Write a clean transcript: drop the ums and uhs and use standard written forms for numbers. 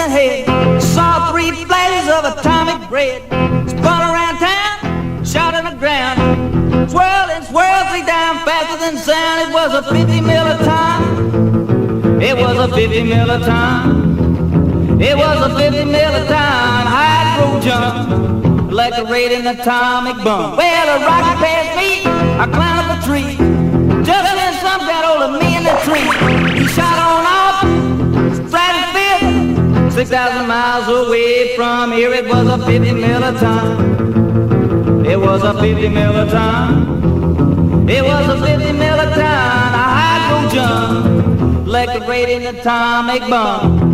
the head. Saw 3 flashes of atomic bread. Spun around town, shot on the ground. Swirled and swirled 3 times faster than sound. It was a 50 mil a time. It was a 50 mil a time. It was a 50 mil a time. Hydro jump like a rated atomic bomb. Well, a rocket passed me. I climbed up a tree. Just then some got hold of me in the tree. He shot on off, stratosphere, 6,000 miles away from here. It was a 50 mil a time. It was a 50 mil a time. It was a 50 mil a time. A hydro jump like a rated atomic bomb.